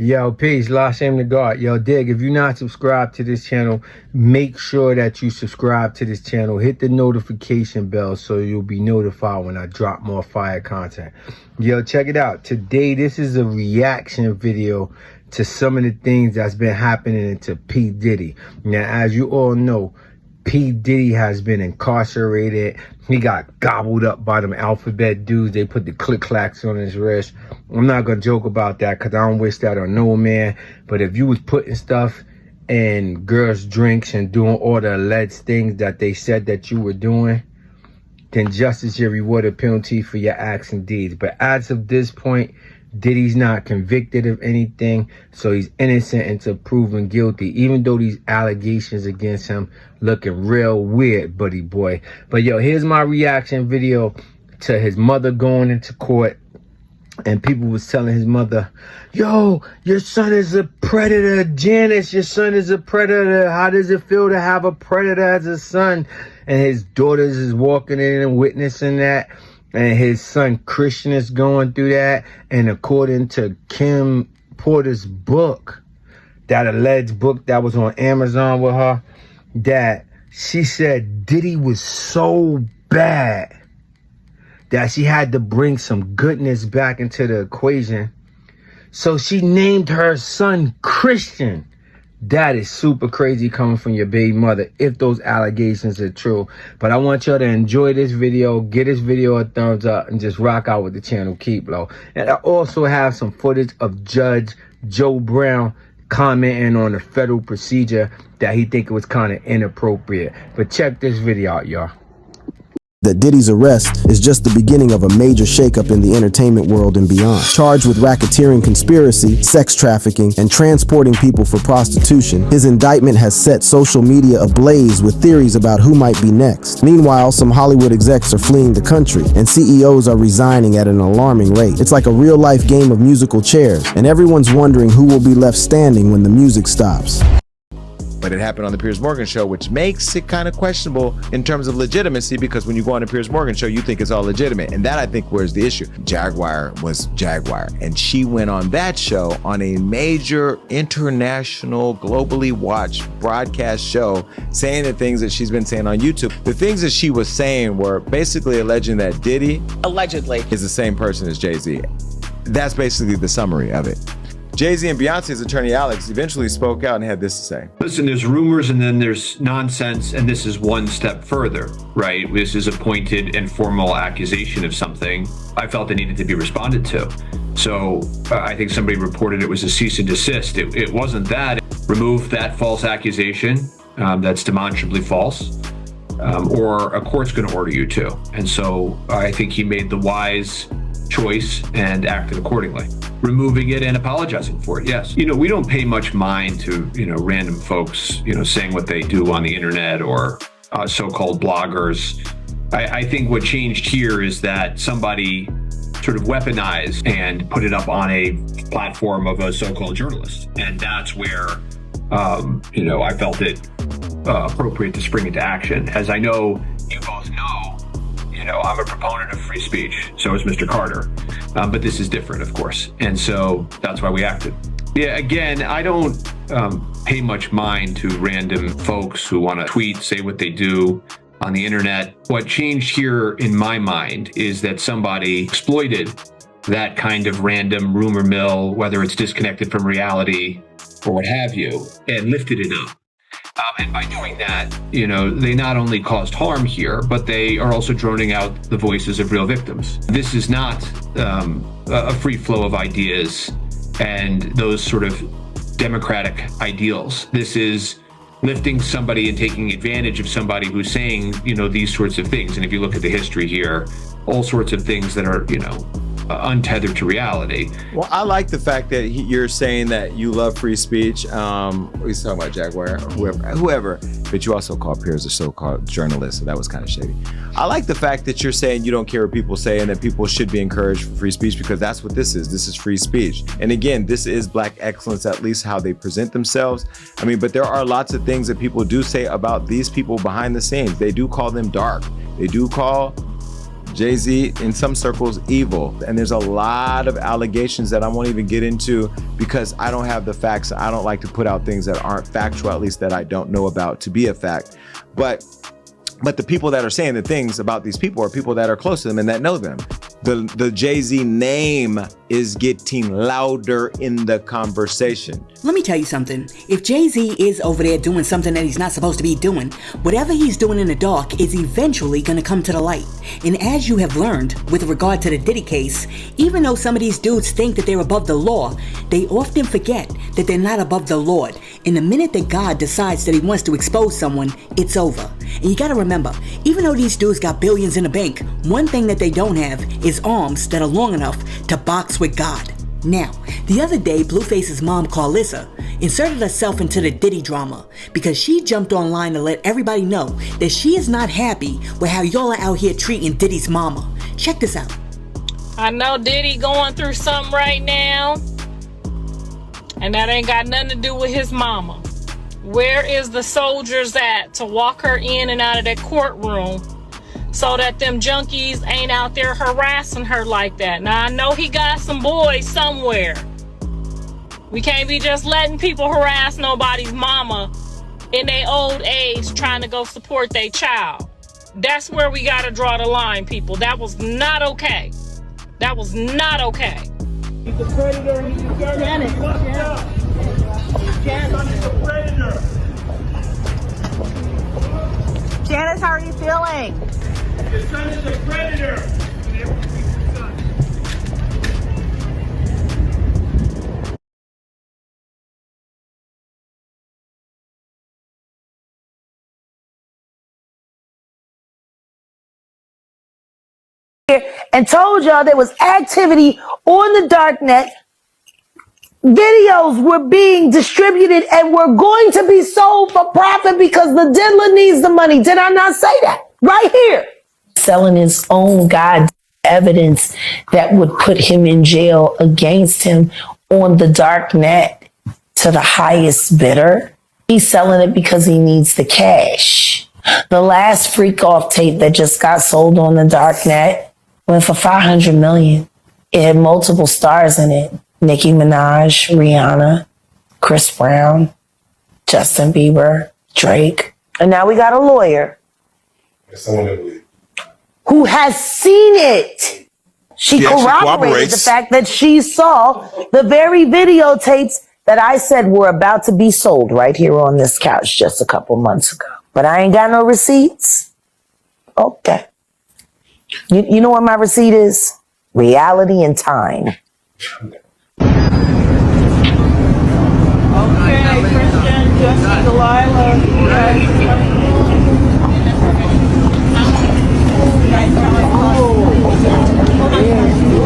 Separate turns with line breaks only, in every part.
Yo, peace, La Shame to God. Yo, Dig, if you're not subscribed to this channel, make sure that you subscribe to this channel. Hit the notification bell so you'll be notified when I drop more fire content. Yo, check it out. Today, this is a reaction video to some of the things that's been happening to P. Diddy. Now, as you all know, P. Diddy has been incarcerated. He got gobbled up by them alphabet dudes. They put the click-clacks on his wrist. I'm not going to joke about that because I don't wish that on no man. But if you was putting stuff in girls' drinks and doing all the alleged things that they said that you were doing, then justice your reward a penalty for your acts and deeds. But as of this point, Diddy's not convicted of anything, so he's innocent until proven guilty, even though these allegations against him looking real weird, buddy boy. But yo, here's my reaction video to his mother going into court, and people was telling his mother, yo, your son is a predator, Janice, your son is a predator. How does it feel to have a predator as a son? And his daughters is walking in and witnessing that. And his son Christian is going through that. And according to Kim Porter's book, that alleged book that was on Amazon with her, that she said Diddy was so bad that she had to bring some goodness back into the equation. So she named her son Christian. That is super crazy coming from your baby mother, if those allegations are true. But I want y'all to enjoy this video, get this video a thumbs up, and just rock out with the channel KEEPLO. And I also have some footage of Judge Joe Brown commenting on the federal procedure that he think it was kind of inappropriate. But check this video out, y'all.
That Diddy's arrest is just the beginning of a major shakeup in the entertainment world and beyond. Charged with racketeering conspiracy, sex trafficking, and transporting people for prostitution, his indictment has set social media ablaze with theories about who might be next. Meanwhile, some Hollywood execs are fleeing the country, and CEOs are resigning at an alarming rate. It's like a real-life game of musical chairs, and everyone's wondering who will be left standing when the music stops.
But it happened on the Piers Morgan show, which makes it kind of questionable in terms of legitimacy, because when you go on the Piers Morgan show, you think it's all legitimate. And that, I think, was the issue. Jaguar was Jaguar. And she went on that show on a major international, globally watched broadcast show, saying the things that she's been saying on YouTube. The things that she was saying were basically alleging that Diddy allegedly is the same person as JAYZ. That's basically the summary of it. JAYZ and Beyonce's attorney Alex eventually spoke out and had this to say.
Listen, there's rumors and then there's nonsense, and this is one step further, right? This is a pointed and formal accusation of something I felt it needed to be responded to. So I think somebody reported it was a cease and desist. It wasn't that. Remove that false accusation that's demonstrably false, or a court's going to order you to. And so I think he made the wise choice and acted accordingly. Removing it and apologizing for it, yes. You know, we don't pay much mind to, random folks, saying what they do on the internet, or so-called bloggers. I think what changed here is that somebody sort of weaponized and put it up on a platform of a so-called journalist. And that's where, I felt it appropriate to spring into action. As I know you both know, I'm a proponent of free speech. So is Mr. Carter. But this is different, of course. And so that's why we acted. Yeah, again, I don't pay much mind to random folks who want to tweet, say what they do on the internet. What changed here in my mind is that somebody exploited that kind of random rumor mill, whether it's disconnected from reality or what have you, and lifted it up. And by doing that, they not only caused harm here, but they are also droning out the voices of real victims. This is not a free flow of ideas and those sort of democratic ideals. This is lifting somebody and taking advantage of somebody who's saying, these sorts of things. And if you look at the history here, all sorts of things that are, untethered to reality.
Well, I like the fact that you're saying that you love free speech. He's talking about Jaguar or whoever, but you also call Piers a so-called journalist, so that was kind of shady. I like the fact that you're saying you don't care what people say and that people should be encouraged for free speech, because that's what this is. This is free speech. And again, this is Black excellence, at least how they present themselves. I mean, but there are lots of things that people do say about these people behind the scenes. They do call them dark. They do call Jay-Z, in some circles, evil. And there's a lot of allegations that I won't even get into because I don't have the facts. I don't like to put out things that aren't factual, at least that I don't know about, to be a fact. But the people that are saying the things about these people are people that are close to them and that know them. The Jay-Z name is getting louder in the conversation.
Let me tell you something. If Jay-Z is over there doing something that he's not supposed to be doing, whatever he's doing in the dark is eventually gonna come to the light. And as you have learned with regard to the Diddy case, even though some of these dudes think that they're above the law, they often forget that they're not above the Lord. And the minute that God decides that he wants to expose someone, it's over. And you gotta remember, even though these dudes got billions in the bank, one thing that they don't have is arms that are long enough to box with God. Now, the other day, Blueface's mom, Carlissa, inserted herself into the Diddy drama because she jumped online to let everybody know that she is not happy with how y'all are out here treating Diddy's mama. Check this out.
I know Diddy going through something right now, and that ain't got nothing to do with his mama. Where is the soldiers at to walk her in and out of that courtroom so that them junkies ain't out there harassing her like that? Now, I know he got some boys somewhere. We can't be just letting people harass nobody's mama in their old age trying to go support their child. That's where we got to draw the line, people. That was not okay. That was not okay.
He's a predator. He's a Janet. He's a predator.
Janice, how are you feeling?
Your son is a predator.
And told y'all there was activity on the darknet. Videos were being distributed and were going to be sold for profit because the diddler needs the money. Did I not say that? Right here. Selling his own evidence that would put him in jail against him on the dark net to the highest bidder. He's selling it because he needs the cash. The last freak off tape that just got sold on the dark net went for $500 million. It had multiple stars in it. Nicki Minaj, Rihanna, Chris Brown, Justin Bieber, Drake. And now we got a lawyer who has seen it. She corroborated the fact that she saw the very videotapes that I said were about to be sold right here on this couch just a couple months ago. But I ain't got no receipts. Okay. You know what my receipt is? Reality and time.
Okay, Christian, Jesse, Delilah.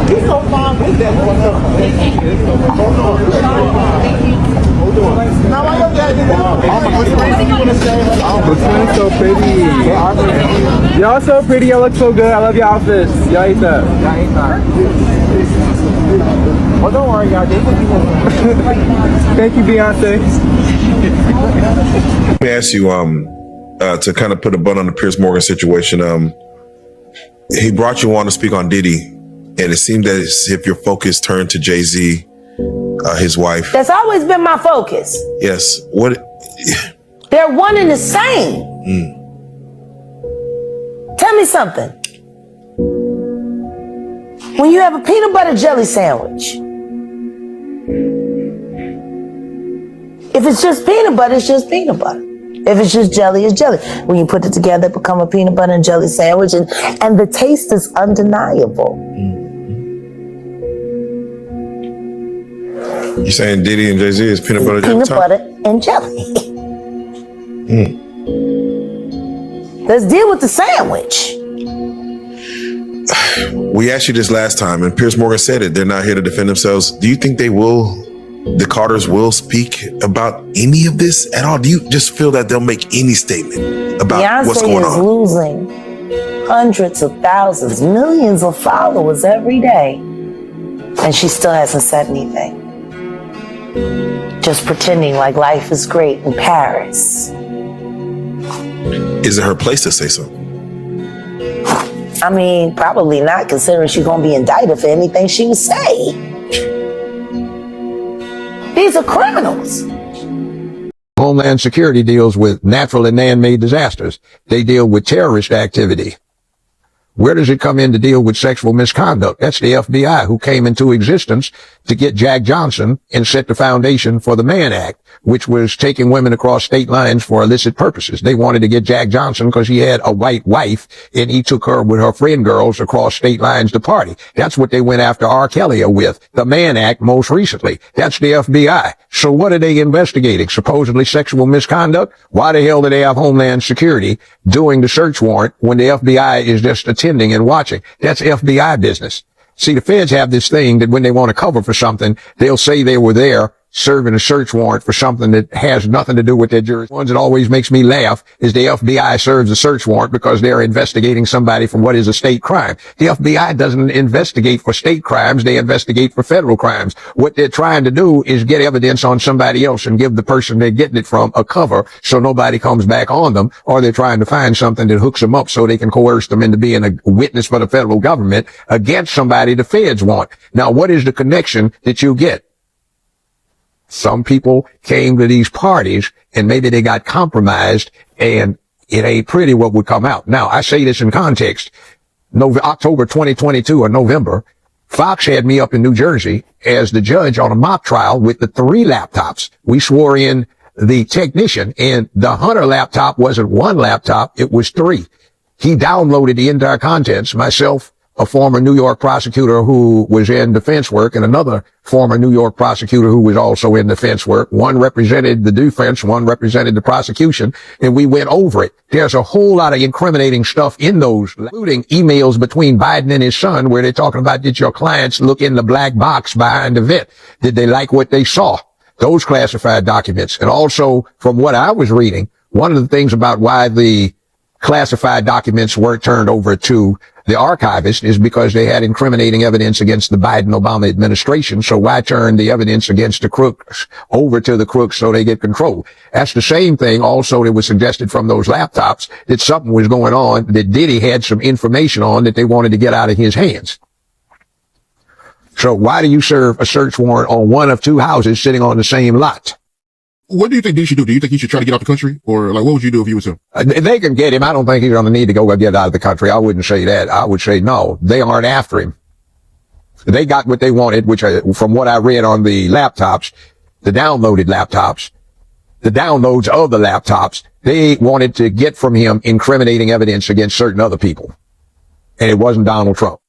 He's so fine with that. Now I don't got
It's so pretty. Y'all so pretty. Y'all look so good. I love your outfits. Y'all eat that. Oh, don't worry, y'all. Thank you, Beyonce.
Let me ask you, to kind of put a bun on the Piers Morgan situation. He brought you on to speak on Diddy, and it seemed as if your focus turned to JAYZ, his wife.
That's always been my focus.
Yes. What?
They're one and the same. Tell me something. When you have a peanut butter jelly sandwich, if it's just peanut butter, it's just peanut butter. If it's just jelly, it's jelly. When you put it together, it becomes a peanut butter and jelly sandwich, and the taste is undeniable.
You saying Diddy and JAYZ is peanut butter jelly?
Peanut butter and jelly. Let's deal with the sandwich.
We asked you this last time, and Piers Morgan said it. They're not here to defend themselves. Do you think the Carters will speak about any of this at all? Do you just feel that they'll make any statement about
Beyonce
what's going on?
is losing hundreds of thousands, millions of followers every day, and she still hasn't said anything. Just pretending like life is great in Paris.
Is it her place to say something?
I mean, probably not, considering she's gonna be indicted for anything she would say. These are criminals.
Homeland Security deals with natural and man-made disasters. They deal with terrorist activity. Where does it come in to deal with sexual misconduct? That's the FBI, who came into existence to get Jack Johnson and set the foundation for the Mann Act, which was taking women across state lines for illicit purposes. They wanted to get Jack Johnson because he had a white wife and he took her with her friend girls across state lines to party. That's what they went after R. Kelly with. The Mann Act most recently. That's the FBI. So what are they investigating? Supposedly sexual misconduct? Why the hell do they have Homeland Security doing the search warrant when the FBI is just attending and watching? That's FBI business. See, the feds have this thing that when they want to cover for something, they'll say they were there serving a search warrant for something that has nothing to do with their jurisdiction. One that always makes me laugh is the FBI serves a search warrant because they're investigating somebody from what is a state crime. The FBI doesn't investigate for state crimes. They investigate for federal crimes. What they're trying to do is get evidence on somebody else and give the person they're getting it from a cover so nobody comes back on them, or they're trying to find something that hooks them up so they can coerce them into being a witness for the federal government against somebody the feds want. Now, what is the connection that you get? Some people came to these parties and maybe they got compromised and it ain't pretty what would come out. Now, I say this in context. October 2022 or November, Fox had me up in New Jersey as the judge on a mock trial with the 3 laptops. We swore in the technician, and the Hunter laptop wasn't 1 laptop, it was 3. He downloaded the entire contents. Myself, a former New York prosecutor who was in defense work, and another former New York prosecutor who was also in defense work. One represented the defense, one represented the prosecution, and we went over it. There's a whole lot of incriminating stuff in those, including emails between Biden and his son where they're talking about, did your clients look in the black box behind the vent? Did they like what they saw? Those classified documents. And also, from what I was reading, one of the things about why the classified documents weren't turned over to the archivist is because they had incriminating evidence against the Biden-Obama administration. So why turn the evidence against the crooks over to the crooks so they get control? That's the same thing also that was suggested from those laptops, that something was going on that Diddy had some information on that they wanted to get out of his hands. So why do you serve a search warrant on one of 2 houses sitting on the same lot?
What do you think Diddy should do? Do you think he should try to get out the country? Or like, what would you do if you was him?
They can get him. I don't think he's going to need to go get out of the country. I wouldn't say that. I would say no. They aren't after him. They got what they wanted, which from what I read on the laptops, the downloaded laptops, the downloads of the laptops, they wanted to get from him incriminating evidence against certain other people. And it wasn't Donald Trump.